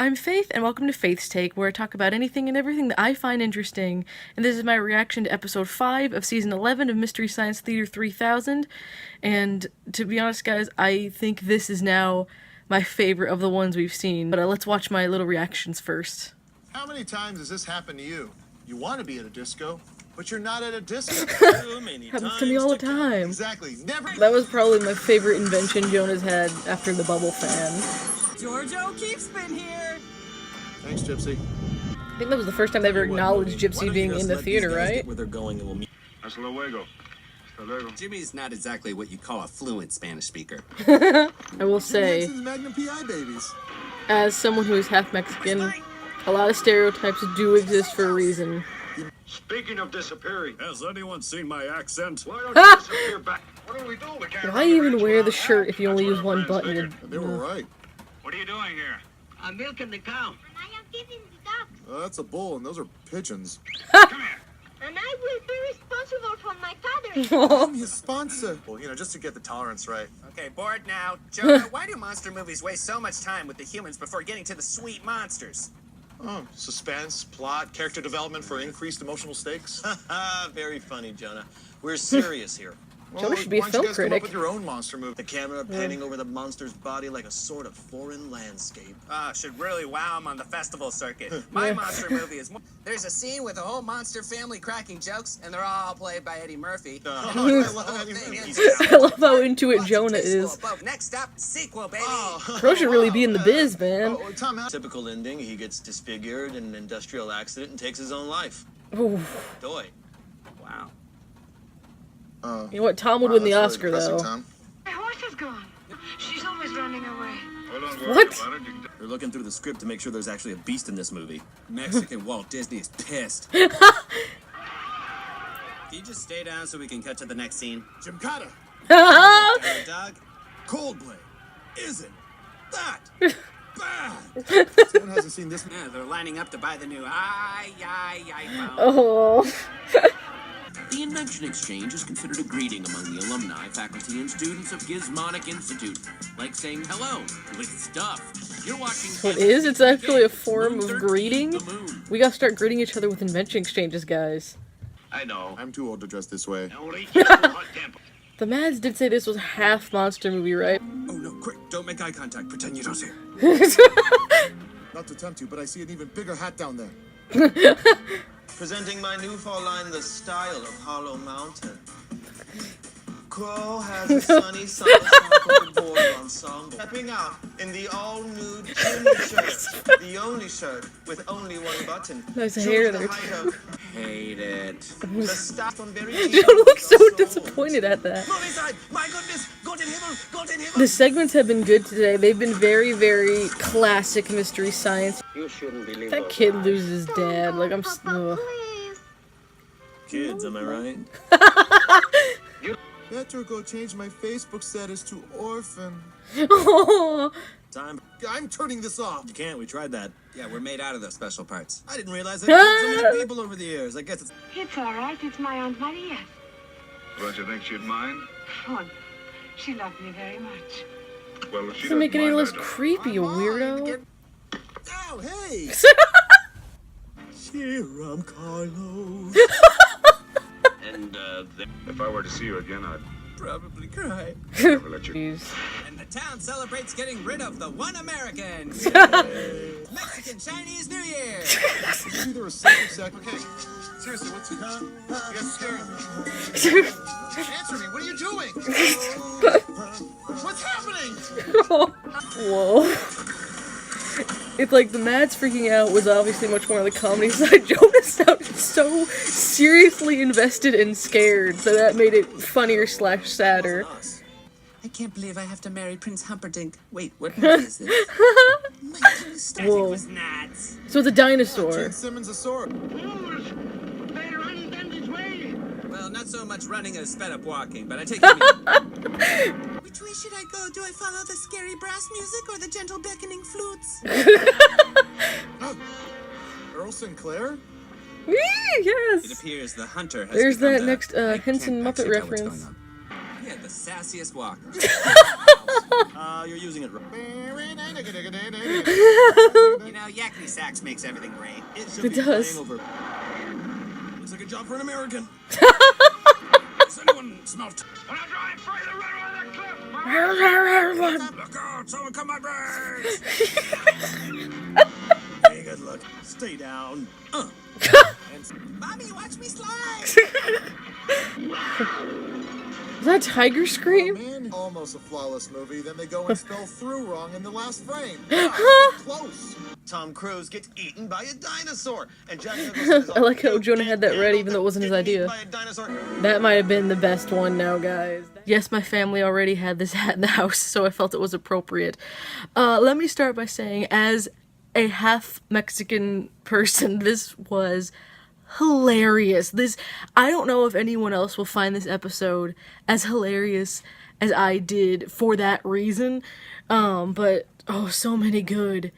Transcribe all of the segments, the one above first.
I'm Faith, and welcome to Faith's Take, where I talk about anything and everything that I find interesting, and this is my reaction to episode 5 of season 11 of Mystery Science Theater 3000, and to be honest guys, I think this is now my favorite of the ones we've seen, but let's watch my little reactions first. How many times has this happened to you? You want to be at a disco, but you're not at a disco. Happens to me all the time. Exactly, never. That was probably my favorite invention Jonah's had after the bubble fan. Giorgio Keefspin here! Thanks, Gypsy. I think that was the first time they ever acknowledged Gypsy being in the theater, right? Where they're going and we'll meet. Hasta luego. Hasta luego. Jimmy's not exactly what you call a fluent Spanish speaker. I will say, Magnum PI babies. as someone who is half Mexican, a lot of stereotypes do exist for a reason. Speaking of disappearing, Has anyone seen my accent? why don't you disappear back? What do we do? We can't Why run the even rich wear around the town. shirt if you only That's use what one our friends button? figured. They were right. What are you doing here? I'm milking the cow. I am feeding the dogs. That's a bull, and those are pigeons. Come here. And I will be responsible for my father. I'm his sponsor. Well, just to get the tolerance right. Okay, bored now. Jonah, why do monster movies waste so much time with the humans before getting to the sweet monsters? Oh, suspense, plot, character development for increased emotional stakes. Very funny, Jonah. We're serious here. Jonah should be a why don't film you guys come up critic. with your own monster movie? The camera panning over the monster's body like a sort of foreign landscape. Should really wow them on the festival circuit. My monster movie is more... There's a scene with a whole monster family cracking jokes, and they're all played by Eddie Murphy. I love Eddie Murphy. I love how into it Jonah is. Next up, sequel, baby. Bro should really be in the biz, man. Oh, Tom, Typical ending, he gets disfigured in an industrial accident and takes his own life. Ooh. Doy. Wow. You know what? Tom would win the that's Oscar, really depressing, though. Tom. My horse is gone. She's always running away. Well, don't What? worry about it. You can- They're looking through the script to make sure there's actually a beast in this movie. Mexican Walt Disney is pissed. Can you just stay down so we can cut to the next scene? Jim Carter. Dog? Coldplay. Isn't that bad? Someone hasn't seen this. Yeah, they're lining up to buy the new iPhone. Oh. The Invention Exchange is considered a greeting among the alumni, faculty, and students of Gizmonic Institute. Like saying hello with stuff. You're watching... What is? It's actually a form Moon of 13, greeting? the moon. We gotta start greeting each other with invention exchanges, guys. I know. I'm too old to dress this way. Only just a hot temper. The Mads did say this was half monster movie, right? Oh no, quick, don't make eye contact. Pretend you don't see her. Not to tempt you, but I see an even bigger hat down there. Presenting my new fall line, The Style of Hollow Mountain. Crow has a sunny side board ensemble. Stepping out in the all-nude gym shirt. The only shirt with only one button. Nice Shows hair the there. height of Hate it. the start from very Jonah looks so disappointed at that. Move inside! My goodness! God in heaven! God in heaven! The segments have been good today. They've been very, very classic Mystery Science. You shouldn't believe That kid loses dad. Like, I'm... Ugh. Please. Kids, am I right? Better go change my Facebook status to orphan. Time. I'm turning this off. You can't, we tried that. Yeah, we're made out of those special parts. I didn't realize I'd killed so many people over the years. I guess it's... It's all right. It's my Aunt Maria. Don't you think she'd mind? Oh, she loved me very much. Well, if she Doesn't make it any mind, I less don't. creepy, you weirdo. Oh, hey! Cheer Carlos. And, if I were to see you again, I'd Probably cry. never let you. Jeez. And the town celebrates getting rid of the one American. Mexican Chinese New Year. Maybe there was second second. Okay, seriously, what's your You guys scaring me. Answer me. What are you doing? What's happening? Whoa. It's like the Mads freaking out was obviously much more on the comedy side. Jonah sounded so seriously invested and scared, so that made it funnier / sadder. I can't believe I have to marry Prince Humperdinck. Wait, what movie is this? Whoa. was nuts. So it's a dinosaur. Gene Simmons a sword. They're running down this way. Well, not so much running as sped up walking, but I take it. Which way should I go? Do I follow the scary brass music or the gentle beckoning flutes? Earl Sinclair? Whee, It yes! appears the hunter has There's become that the- next I Henson can't Muppet actually tell what's reference. going on. Yeah, the sassiest walker. You're using it wrong. You know, yakety sax makes everything great. It It does. Looks like a job for an American. Does anyone smell When I drive further right over that cliff, Look out! Someone cut my brakes! Hey, good luck. Stay down. Mommy, watch me slide! Is that Tiger Scream? Man, almost a flawless movie. Then they go and spell through wrong in the last frame. Close. Tom Cruise gets eaten by a dinosaur, and Jack Nicholson is I like how Jonah had that read even though it wasn't his idea. That might have been the best one now, guys. Yes, my family already had this hat in the house, so I felt it was appropriate. Let me start by saying, as a half Mexican person, this was hilarious. I don't know if anyone else will find this episode as hilarious as I did for that reason. But so many good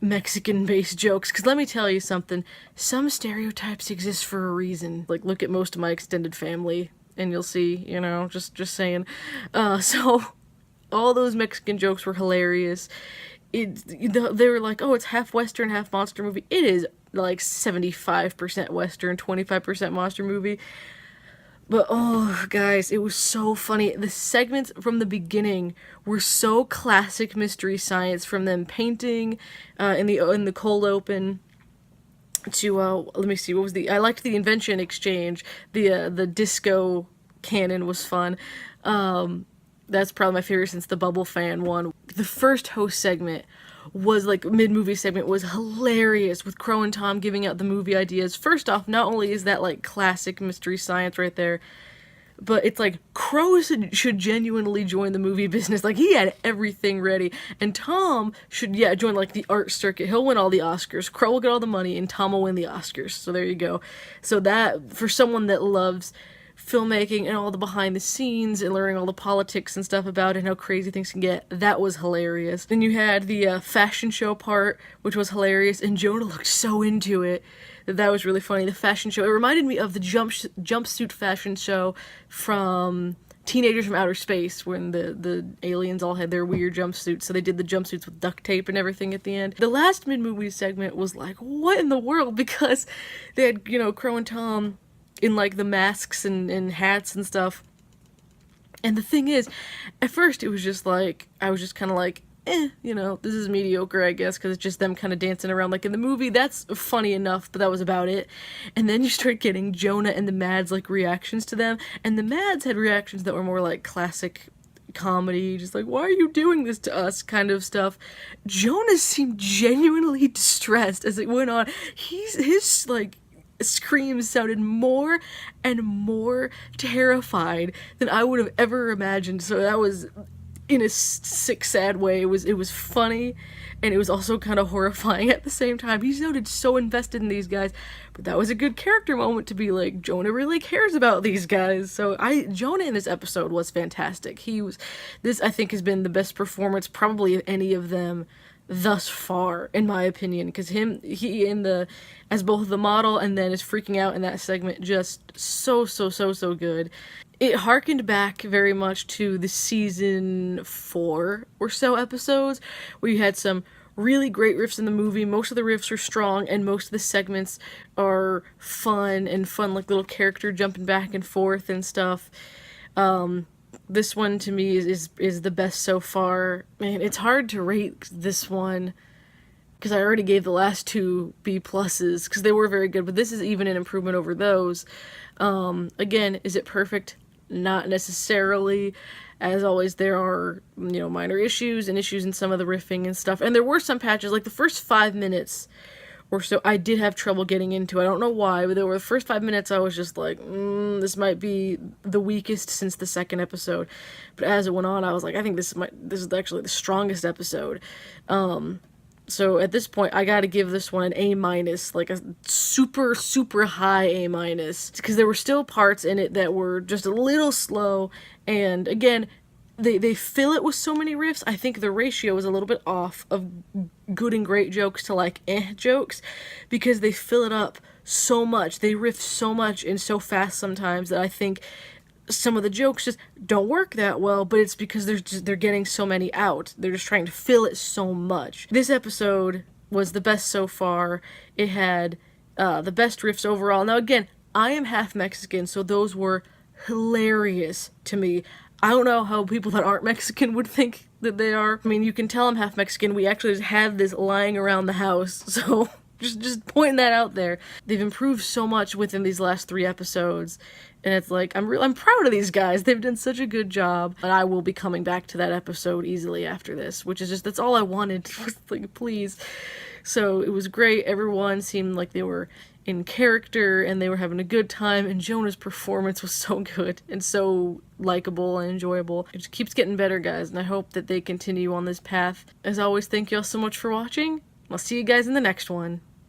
Mexican-based jokes. Because let me tell you something, some stereotypes exist for a reason. Like, look at most of my extended family, and you'll see, just saying. So, all those Mexican jokes were hilarious. They were like, oh, it's half Western, half monster movie. It is like 75% Western, 25% monster movie. But oh, guys, it was so funny. The segments from the beginning were so classic Mystery Science, from them painting in the cold open to let me see, I liked the invention exchange. The disco cannon was fun. That's probably my favorite since the Bubble Fan one. The first host segment was, like, mid-movie segment was hilarious, with Crow and Tom giving out the movie ideas. First off, not only is that, like, classic Mystery Science right there, but it's like, Crow should genuinely join the movie business. Like, he had everything ready. And Tom should, join, like, the art circuit. He'll win all the Oscars. Crow will get all the money, and Tom will win the Oscars. So there you go. So that, for someone that loves filmmaking and all the behind the scenes and learning all the politics and stuff about it and how crazy things can get, that was hilarious. Then you had the fashion show part, which was hilarious, and Jonah looked so into it that was really funny. The fashion show, it reminded me of the jumpsuit fashion show from Teenagers from Outer Space, when the aliens all had their weird jumpsuits, so they did the jumpsuits with duct tape and everything at the end. The last mid-movie segment was like, what in the world? Because they had, Crow and Tom in, like, the masks and hats and stuff. And the thing is, at first it was just like, I was just kind of like, this is mediocre, I guess, because it's just them kind of dancing around like in the movie. That's funny enough, but that was about it. And then you start getting Jonah and the Mads, like, reactions to them, and the Mads had reactions that were more like classic comedy, just like, why are you doing this to us, kind of stuff. Jonah seemed genuinely distressed as it went on. His like, screams sounded more and more terrified than I would have ever imagined. So that was, in a sick, sad way, it was funny, and it was also kind of horrifying at the same time. He sounded so invested in these guys, but that was a good character moment to be like, Jonah really cares about these guys. So Jonah in this episode was fantastic. This I think has been the best performance probably of any of them thus far, in my opinion, because he as both the model and then is freaking out in that segment, just so good. It harkened back very much to the season 4 or so episodes, where you had some really great riffs in the movie. Most of the riffs are strong, and most of the segments are fun, like little character jumping back and forth and stuff. This one, to me, is the best so far. Man, it's hard to rate this one, because I already gave the last 2 B+, because they were very good, but this is even an improvement over those. Again, is it perfect? Not necessarily. As always, there are, minor issues and issues in some of the riffing and stuff, and there were some patches, like the first 5 minutes or so, I did have trouble getting into. I don't know why, but there were the first 5 minutes I was just like, this might be the weakest since the second episode. But as it went on, I was like, I think this is actually the strongest episode. So at this point, I gotta give this one an A-, like a super, super high A-, because there were still parts in it that were just a little slow, and again, they fill it with so many riffs. I think the ratio is a little bit off of good and great jokes to, like, jokes, because they fill it up so much. They riff so much and so fast sometimes that I think some of the jokes just don't work that well, but it's because they're getting so many out. They're just trying to fill it so much. This episode was the best so far. It had the best riffs overall. Now again, I am half Mexican, so those were hilarious to me. I don't know how people that aren't Mexican would think that they are. I mean, you can tell I'm half Mexican. We actually just had this lying around the house, so just pointing that out there. They've improved so much within these last 3 episodes, and it's like, I'm proud of these guys. They've done such a good job, and I will be coming back to that episode easily after this, which is just, that's all I wanted. Like, please. So it was great. Everyone seemed like they were in character and they were having a good time, and Jonah's performance was so good and so likable and enjoyable. It just keeps getting better, guys, and I hope that they continue on this path. As always, thank you all so much for watching. I'll see you guys in the next one.